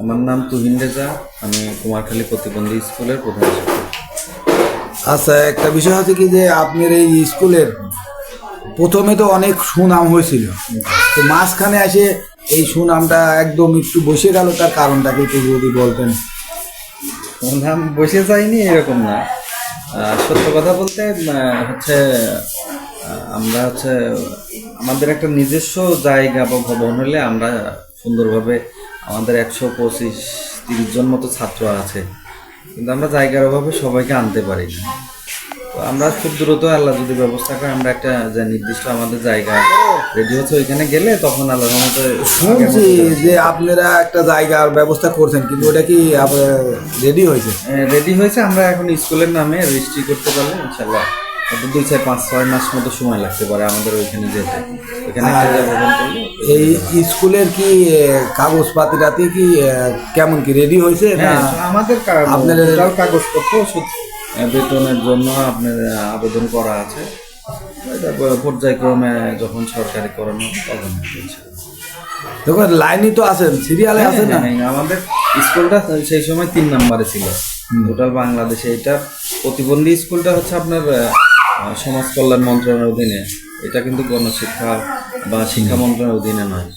আমার নাম তুহিন রেজা। আমি কুমারখালী প্রতিবন্ধী স্কুলের প্রধান শিক্ষক। আচ্ছা, একটা বিষয় হচ্ছে কি যে আপনার এই স্কুলের প্রথমে তো অনেক সুনাম হয়েছিল, তো মাঝখানে এসে এই সুনামটা একদম একটু বসে গেল, তার কারণটাকে একটু যদি বলতেন। নাম বসে যায়নি এরকম না। সত্য কথা বলতে হচ্ছে আমরা হচ্ছে আমাদের একটা নিজস্ব জায়গা বা ভবন হলে আমরা সুন্দরভাবে আমাদের 125-30 জন মতো ছাত্র আছে, কিন্তু আমরা জায়গার অভাবে সবাইকে আনতে পারি না। তো আমরা খুব দ্রুত আল্লাহ যদি ব্যবস্থা করে আমরা একটা যে নির্দিষ্ট আমাদের জায়গা রেডি হচ্ছে ওইখানে গেলে তখন আল্লাহর রহমতে শুনছি যে আপনারা একটা জায়গার ব্যবস্থা করছেন, কিন্তু ওটা কি রেডি হয়েছে? রেডি হয়েছে। আমরা এখন স্কুলের নামে রেজিস্ট্রি করতে পারলে ইনশাল্লাহ হয়তো 2-4-5-6 মাস মতো সময় লাগতে পারে আমাদের ওইখানে যেতে। ওইখানে একটা জায়গা ভবন করলে এই স্কুলের কি কাগজপাতিরাতে কি কেমন কি রেডি হয়েছে না? হ্যাঁ, আমাদের আপনাদের টোটাল কাগজপত্র বেতনের জন্য আপনার আবেদন করা আছে। এটা পর্যায়ক্রমে যখন সরকারি করানো তখন হচ্ছে। দেখুন, লাইনই তো আছেন, সিরিয়ালে আছেন না? হ্যাঁ, আমাদের স্কুলটা সেই সময় 3 নম্বরে ছিল টোটাল বাংলাদেশে। এটা প্রতিবন্ধী স্কুলটা হচ্ছে আপনার সমাজ কল্যাণ মন্ত্রণালয়ের অধীনে। এটা কিন্তু গণশিক্ষা বা শিক্ষা মন্ত্রণালয়ের অধীনে নয়।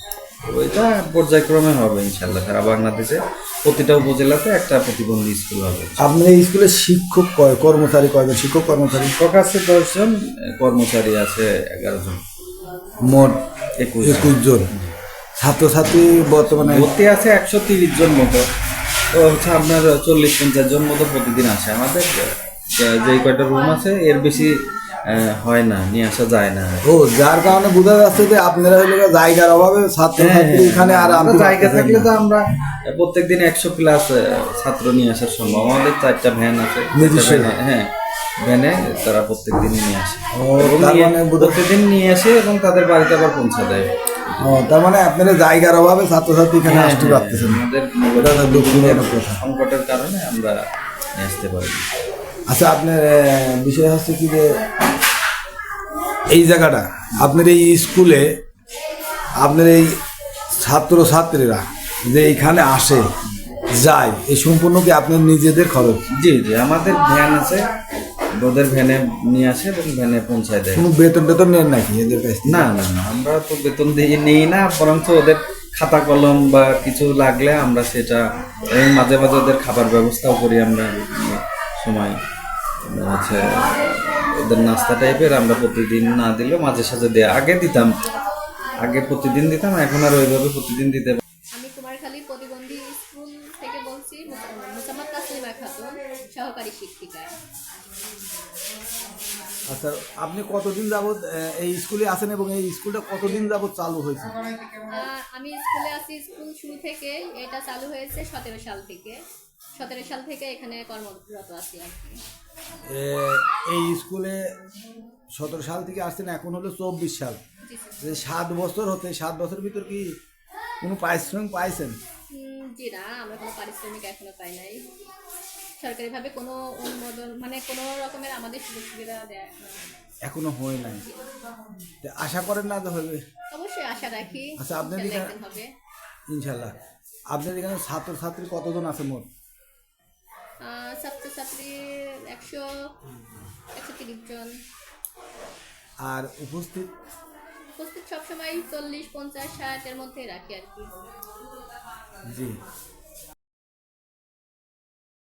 ওইটা পর্যায়ক্রমে হবে ইনশাল্লাহ। সারা বাংলাদেশে প্রতিটা উপজেলাতে একটা প্রতিবন্ধী স্কুল হবে। আপনার এই স্কুলের শিক্ষক কর্মচারী কয়জন? শিক্ষক কর্মচারী শিক্ষক আছে 10 জন, কর্মচারী আছে 11 জন, মোট 21 জন। ছাত্রছাত্রী বর্তমানে ভর্তি আছে 130 জন মতো। তো হচ্ছে আপনার 40-50 জন মতো প্রতিদিন আসে। আমাদের যেই কয়টা রুম আছে এর বেশি হয় না, নিয়ে আসা যায় না। ও, যার কারণে বোঝা যাচ্ছে যে আপনারা হলো জায়গার অভাবে ছাত্রছাত্রী এখানে আর আমরা আনতে জায়গা পারতেছেন থাকলে না। তো আমরা প্রত্যেকদিন 100+ ছাত্র নিয়ে আসা সম্ভব। আমাদের 4টা ভ্যান আছে নিজস্ব। হ্যাঁ, ভ্যানে তারা প্রত্যেকদিনই নিয়ে আসে ও, এবং তার মানে প্রত্যেকদিন নিয়ে আসে এবং তাদের বাড়িতে আবার পৌঁছে দেয়। ও, তার মানে আপনারা জায়গার অভাবে ছাত্রছাত্রী এখানে আসতে পারতেছেন না। আমাদের ওটা তো দুঃখজনক কথা। সংকটের কারণে আমরা নিয়ে আসতে পারি। আচ্ছা, আপনার বিষয় হচ্ছে কি যে এই জায়গাটা আপনার এই স্কুলে আপনার এই ছাত্রছাত্রীরা যে এখানে আসে যায়, এই সম্পূর্ণ কি আপনার নিজেদের খরচ? জি জি, আমাদের ভ্যান আছে, ওদের ভ্যানে নিয়ে আসে এবং ভ্যানে পৌঁছায় দেয়। কোনো বেতন টেতন নেন নাকি এদের কাছ থেকে? না না না, আমরা তো বেতন দিয়ে নেই না, বরঞ্চ ওদের খাতা কলম বা কিছু লাগলে আমরা সেটা, এবং মাঝে মাঝে ওদের খাবার ব্যবস্থাও করি আমরা। সময় হচ্ছে ওদের নাস্তা টাইপের আমরা প্রতিদিন না দিলেও মাঝে সাঝে দেয়। আগে দিতাম, আগে প্রতিদিন দিতাম, এখন আর ওইভাবে প্রতিদিন দিতে আমি কুমারখালী প্রতিবন্ধী স্কুল থেকে বলছি, মোসাম্মদ তাসলিমা খাতুন, সহকারী শিক্ষিকা। আচ্ছা, আপনি কতদিন যাবত এই স্কুলে আছেন এবং এই স্কুলটা কতদিন যাবত চালু হয়েছে? আমি স্কুলে আছি স্কুল শুরু থেকে। এটা চালু হয়েছে 17 সাল থেকে। 17 সাল থেকে এখানে কর্মরত আছি আর কি। এই স্কুলে 17 সাল থেকে আসছেন, এখন হলো 24 সাল। জি স্যার। যে 7 বছর হতে 7 বছরের ভিতর কি কোনো পারিশ্রমিক পাইছেন? জি না, আমরা কোনো পারিশ্রমিক এখনো পাই নাই। সরকারিভাবে কোনো অনুমোদন, মানে কোনো রকমের আমাদের সুযোগ সুবিধা দেয় এখনো হয় নাই। তো আশা করেন না যে হবে? অবশ্যই আশা রাখি আচ্ছা, আপনার ইনশাল্লাহ এখানে একদিন হবে। ইনশাল্লাহ আপনার এখানে ছাত্রছাত্রী কতজন আছে মোট? ছাত্রছাত্রী 130 জন। আর উপস্থিত উপস্থিত সবসময় 40, 50, 60 এর মধ্যে রাখি আর কি। জি।